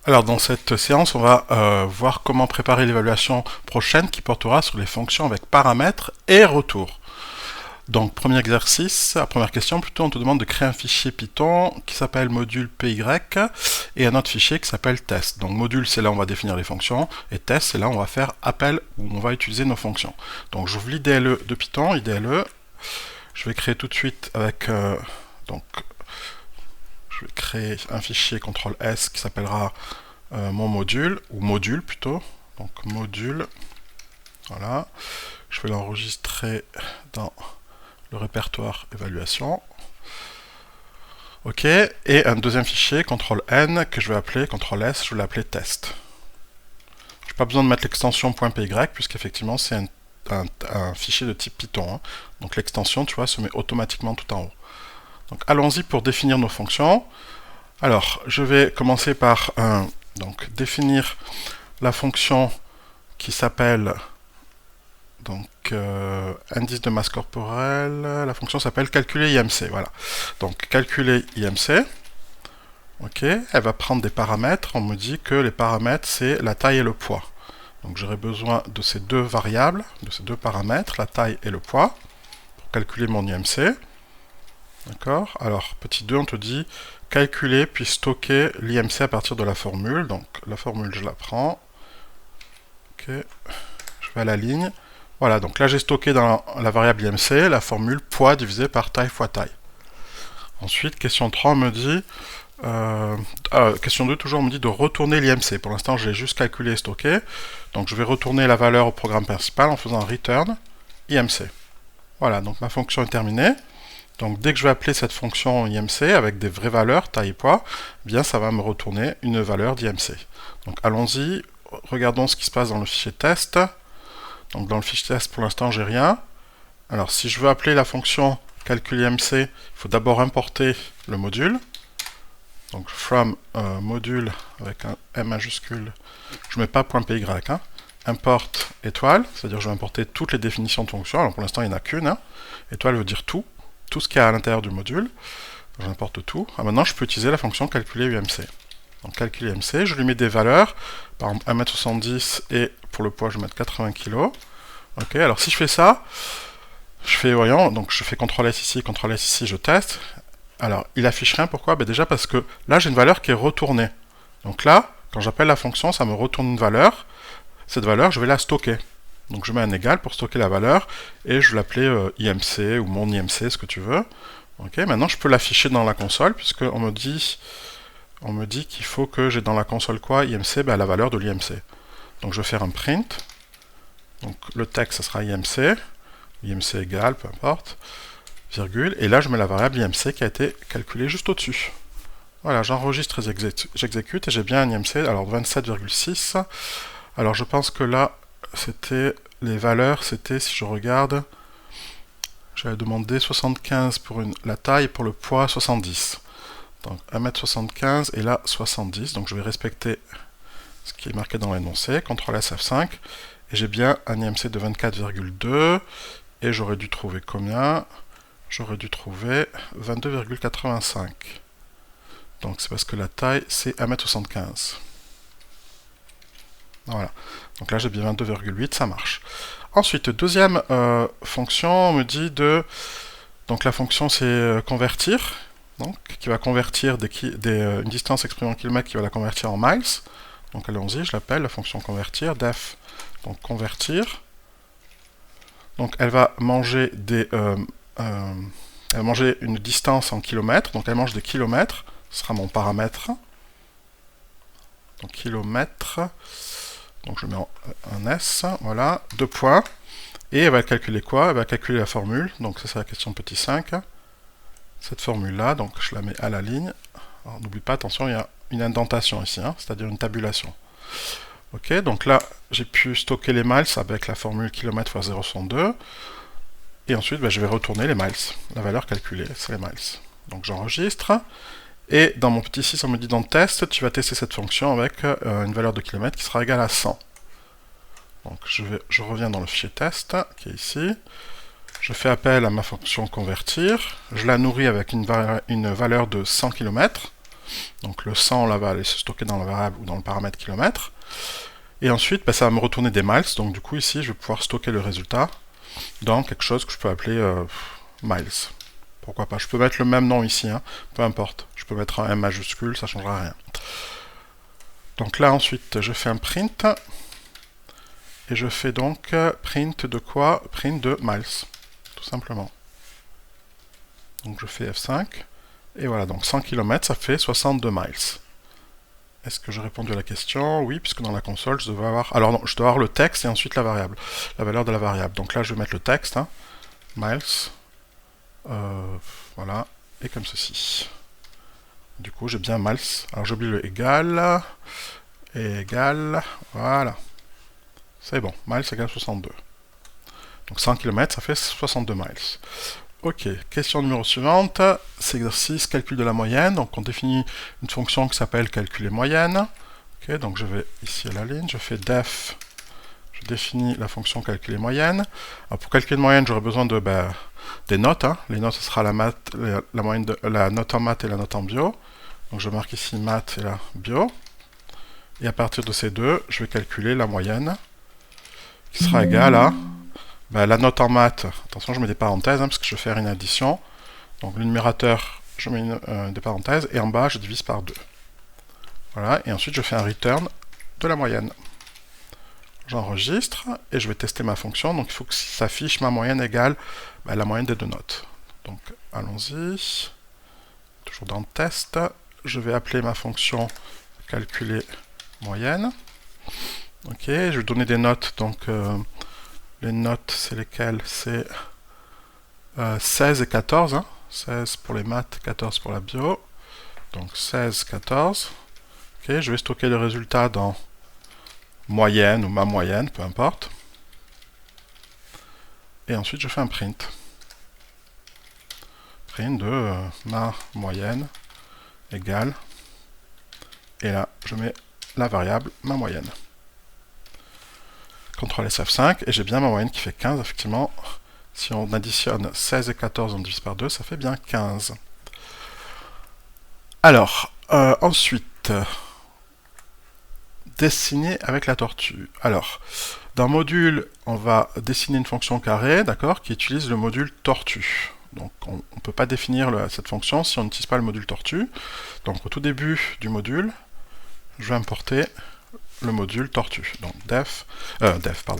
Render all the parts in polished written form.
Alors dans cette séance, on va voir comment préparer l'évaluation prochaine qui portera sur les fonctions avec paramètres et retour. Donc premier exercice, première question plutôt, on te demande de créer un fichier Python qui s'appelle module PY et un autre fichier qui s'appelle test. Donc module, c'est là où on va définir les fonctions et test, c'est là où on va faire appel, où on va utiliser nos fonctions. Donc j'ouvre l'IDLE de Python, IDLE, je vais créer tout de suite avec donc je vais créer un fichier CTRL-S qui s'appellera mon module, ou module plutôt. Donc module, voilà. Je vais l'enregistrer dans le répertoire évaluation. Ok, et un deuxième fichier, CTRL-N, que je vais appeler, CTRL-S, je vais l'appeler test. Je n'ai pas besoin de mettre l'extension .py, puisqu'effectivement c'est un fichier de type Python. Donc l'extension, tu vois, se met automatiquement tout en haut. Donc allons-y pour définir nos fonctions. Alors, je vais commencer par donc définir la fonction qui s'appelle donc indice de masse corporelle. La fonction s'appelle calculer IMC. Voilà. Donc calculer IMC. Ok. Elle va prendre des paramètres. On me dit que les paramètres c'est la taille et le poids. Donc j'aurai besoin de ces deux variables, de ces deux paramètres, la taille et le poids, pour calculer mon IMC. D'accord. Alors, petit 2, on te dit calculer puis stocker l'IMC à partir de la formule. Donc, la formule, je la prends. Ok. Je vais à la ligne. Voilà, donc là, j'ai stocké dans la variable IMC la formule poids divisé par taille fois taille. Ensuite, question 3, on me dit... question 2, toujours, on me dit de retourner l'IMC. Pour l'instant, je l'ai juste calculé et stocké. Donc, je vais retourner la valeur au programme principal en faisant return IMC. Voilà, donc ma fonction est terminée. Donc dès que je vais appeler cette fonction IMC avec des vraies valeurs, taille et poids, eh bien ça va me retourner une valeur d'IMC. Donc allons-y, regardons ce qui se passe dans le fichier test. Donc dans le fichier test, pour l'instant, j'ai rien. Alors si je veux appeler la fonction calcul IMC, il faut d'abord importer le module. Donc from module avec un M majuscule, je ne mets pas .py, import étoile, c'est-à-dire je vais importer toutes les définitions de fonction. Alors pour l'instant, il n'y en a qu'une. Étoile veut dire tout ce qu'il y a à l'intérieur du module. J'importe tout. Maintenant, je peux utiliser la fonction calculer UMC. Donc, calculer UMC, je lui mets des valeurs, par exemple 1m70 et pour le poids, je vais mettre 80 kg. Ok, alors si je fais ça, je fais, voyons, donc je fais CTRL-S ici, je teste. Alors, il affiche rien, pourquoi? Ben déjà parce que là, j'ai une valeur qui est retournée. Donc là, quand j'appelle la fonction, ça me retourne une valeur. Cette valeur, je vais la stocker. Donc je mets un égal pour stocker la valeur et je vais l'appeler IMC ou mon IMC, ce que tu veux. Ok, maintenant je peux l'afficher dans la console puisqu'on me dit qu'il faut que j'ai dans la console quoi? IMC, ben, la valeur de l'IMC. Donc je vais faire un print. Donc le texte, ça sera IMC. IMC égale, peu importe, virgule. Et là je mets la variable IMC qui a été calculée juste au-dessus. Voilà, j'enregistre et j'exécute et j'ai bien un IMC, alors 27,6. Alors je pense que là, c'était les valeurs, c'était, si je regarde, j'avais demandé 75 pour la taille et pour le poids 70. Donc 1m75 et là 70. Donc je vais respecter ce qui est marqué dans l'énoncé. CTRL-S F5. Et j'ai bien un IMC de 24,2. Et j'aurais dû trouver combien? J'aurais dû trouver 22,85. Donc c'est parce que la taille c'est 1m75. Voilà. Donc là, j'ai bien 22,8, ça marche. Ensuite, deuxième fonction, on me dit de... Donc la fonction, c'est convertir, donc, qui va convertir une distance exprimée en kilomètres, qui va la convertir en miles. Donc allons-y, je l'appelle la fonction convertir, def, donc convertir. Donc elle va manger elle va manger une distance en kilomètres, donc elle mange des kilomètres, ce sera mon paramètre. Donc kilomètres... Donc je mets un S, voilà, 2 points. Et elle va calculer quoi? Elle va calculer la formule. Donc ça c'est la question petit 5. Cette formule-là, donc je la mets à la ligne. Alors n'oublie pas, attention, il y a une indentation ici, c'est-à-dire une tabulation. Ok, donc là, j'ai pu stocker les miles avec la formule km fois 0,62. Et ensuite, je vais retourner les miles. La valeur calculée, c'est les miles. Donc j'enregistre. Et dans mon petit 6, on me dit dans le test, tu vas tester cette fonction avec une valeur de kilomètres qui sera égale à 100. Donc je reviens dans le fichier test, qui est ici. Je fais appel à ma fonction convertir. Je la nourris avec une valeur de 100 km. Donc le 100 là va aller se stocker dans la variable ou dans le paramètre kilomètre. Et ensuite, ça va me retourner des miles. Donc du coup ici, je vais pouvoir stocker le résultat dans quelque chose que je peux appeler miles. Pourquoi pas? Je peux mettre le même nom ici, hein, peu importe. Je peux mettre un M majuscule, ça ne changera rien. Donc là ensuite, je fais un print. Et je fais donc print de quoi? Print de miles, tout simplement. Donc je fais F5. Et voilà, donc 100 km, ça fait 62 miles. Est-ce que j'ai répondu à la question? Oui, puisque dans la console, je devais avoir... Alors non, je dois avoir le texte et ensuite la variable. La valeur de la variable. Donc là, je vais mettre le texte, hein, miles. Voilà, et comme ceci. Du coup, j'ai bien miles. Alors j'oublie le égal. Et égal. Voilà. C'est bon, miles égale 62. Donc 100 km, ça fait 62 miles. Ok, question numéro suivante, c'est exercice calcul de la moyenne. Donc on définit une fonction qui s'appelle calculer moyenne. Ok, donc je vais ici à la ligne, je fais def, je définis la fonction calculer moyenne. Alors pour calculer une moyenne, j'aurai besoin de des notes. Hein. Les notes, ce sera la moyenne de la note en maths et la note en bio. Donc je marque ici maths et la bio. Et à partir de ces deux, je vais calculer la moyenne, qui sera égale à la note en maths. Attention, je mets des parenthèses, hein, parce que je vais faire une addition. Donc le numérateur, je mets des parenthèses, et en bas, je divise par 2. Voilà, et ensuite, je fais un return de la moyenne. J'enregistre, et je vais tester ma fonction. Donc il faut que ça s'affiche ma moyenne égale la moyenne des deux notes. Donc allons-y. Toujours dans le test. Je vais appeler ma fonction calculer moyenne. Ok, je vais donner des notes. Donc les notes, c'est lesquelles? C'est 16 et 14. Hein. 16 pour les maths, 14 pour la bio. Donc 16, 14. Ok, je vais stocker le résultat dans moyenne ou ma moyenne, peu importe. Et ensuite, je fais un print. Print de ma moyenne égale. Et là, je mets la variable ma moyenne. CTRL SF5, et j'ai bien ma moyenne qui fait 15, effectivement. Si on additionne 16 et 14, on divise par 2, ça fait bien 15. Alors, ensuite, dessiner avec la tortue. Alors, dans module, on va dessiner une fonction carrée, d'accord, qui utilise le module tortue. Donc, on ne peut pas définir cette fonction si on n'utilise pas le module tortue. Donc, au tout début du module, je vais importer le module tortue. Donc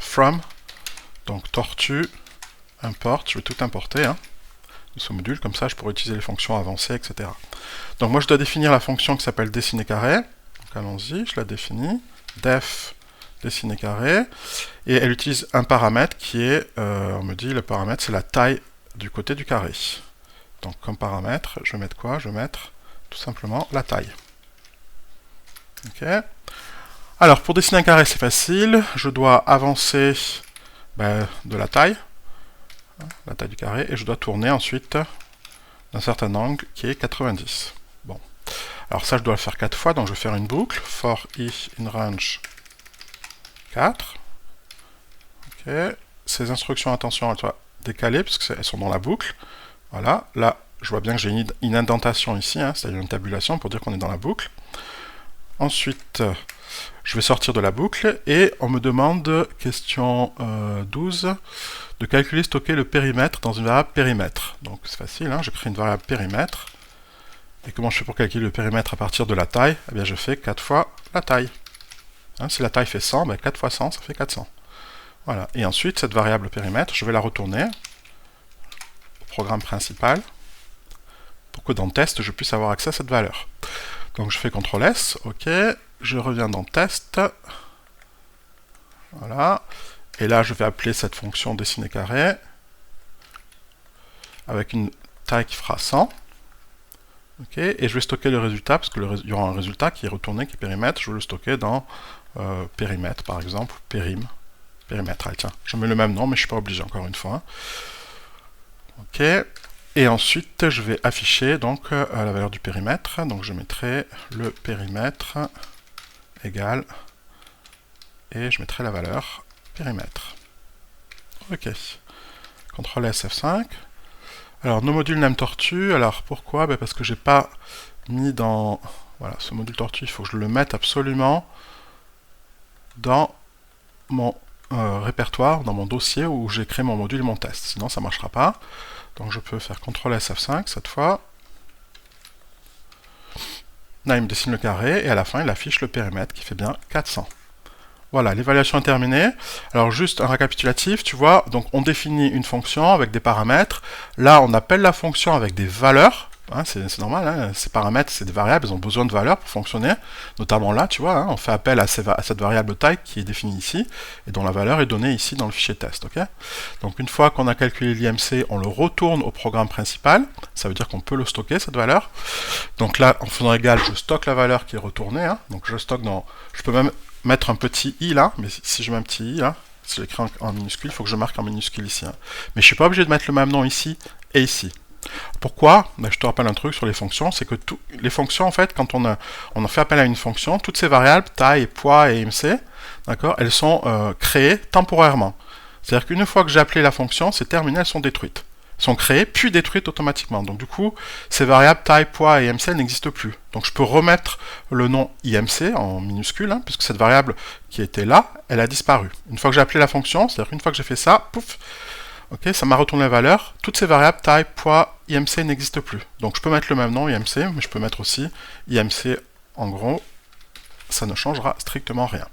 from, donc tortue, import, je vais tout importer hein, de ce module, comme ça je pourrai utiliser les fonctions avancées, etc. Donc moi je dois définir la fonction qui s'appelle dessiner carré. Donc allons-y, je la définis, def dessiner carré, et elle utilise un paramètre qui est, on me dit le paramètre c'est la taille du côté du carré. Donc comme paramètre, je vais mettre quoi? Je vais mettre tout simplement la taille. Ok. Alors, pour dessiner un carré, c'est facile. Je dois avancer de la taille du carré, et je dois tourner ensuite d'un certain angle qui est 90. Bon. Alors ça, je dois le faire 4 fois, donc je vais faire une boucle. For i in range 4. Ok. Ces instructions, attention, elles soient décalées, parce qu'elles sont dans la boucle. Voilà. Là, je vois bien que j'ai une indentation ici, hein, c'est-à-dire une tabulation pour dire qu'on est dans la boucle. Ensuite, je vais sortir de la boucle et on me demande, question 12, de calculer, stocker le périmètre dans une variable périmètre. Donc c'est facile, hein, je crée une variable périmètre. Et comment je fais pour calculer le périmètre à partir de la taille? Eh bien je fais 4 fois la taille. Hein, si la taille fait 100, 4 fois 100, ça fait 400. Voilà. Et ensuite, cette variable périmètre, je vais la retourner au programme principal pour que dans le test, je puisse avoir accès à cette valeur. Donc je fais CTRL S, ok, je reviens dans test, voilà, et là je vais appeler cette fonction dessiner carré avec une taille qui fera 100, ok, et je vais stocker le résultat, parce qu'il y aura un résultat qui est retourné, qui est périmètre, je vais le stocker dans périmètre par exemple, périmètre, allez, tiens, je mets le même nom, mais je ne suis pas obligé encore une fois, hein. Ok. Et ensuite, je vais afficher donc la valeur du périmètre. Donc je mettrai le périmètre égal et je mettrai la valeur périmètre. Ok. CTRL S F5. Alors nos modules name tortue. Alors pourquoi? Parce que j'ai pas mis dans... Voilà, ce module tortue, il faut que je le mette absolument dans mon répertoire, dans mon dossier où j'ai créé mon module et mon test. Sinon, ça ne marchera pas. Donc je peux faire CTRL S F5 cette fois. Là, il me dessine le carré et à la fin, il affiche le périmètre qui fait bien 400. Voilà, l'évaluation est terminée. Alors juste un récapitulatif, tu vois, donc on définit une fonction avec des paramètres. Là, on appelle la fonction avec des valeurs. Hein, c'est normal, hein, ces paramètres, c'est des variables, ils ont besoin de valeurs pour fonctionner. Notamment là, tu vois, hein, on fait appel à cette variable type qui est définie ici et dont la valeur est donnée ici dans le fichier test. Okay, donc une fois qu'on a calculé l'IMC, on le retourne au programme principal. Ça veut dire qu'on peut le stocker, cette valeur. Donc là, en faisant égal, je stocke la valeur qui est retournée. Hein, donc je stocke dans... Je peux même mettre un petit i là, mais si je mets un petit i là, si j'écris en minuscule, il faut que je marque en minuscule ici. Hein. Mais je ne suis pas obligé de mettre le même nom ici et ici. Pourquoi? Je te rappelle un truc sur les fonctions, c'est que les fonctions, en fait, quand on a fait appel à une fonction, toutes ces variables, taille, poids et MC, d'accord, elles sont créées temporairement. C'est-à-dire qu'une fois que j'ai appelé la fonction, c'est terminé, elles sont détruites. Elles sont créées, puis détruites automatiquement. Donc du coup, ces variables taille, poids et MC n'existent plus. Donc je peux remettre le nom IMC en minuscule, hein, puisque cette variable qui était là, elle a disparu. Une fois que j'ai appelé la fonction, c'est-à-dire qu'une fois que j'ai fait ça, pouf, ok, ça m'a retourné la valeur. Toutes ces variables, taille, poids, IMC n'existent plus. Donc je peux mettre le même nom, IMC, mais je peux mettre aussi IMC en gros. Ça ne changera strictement rien.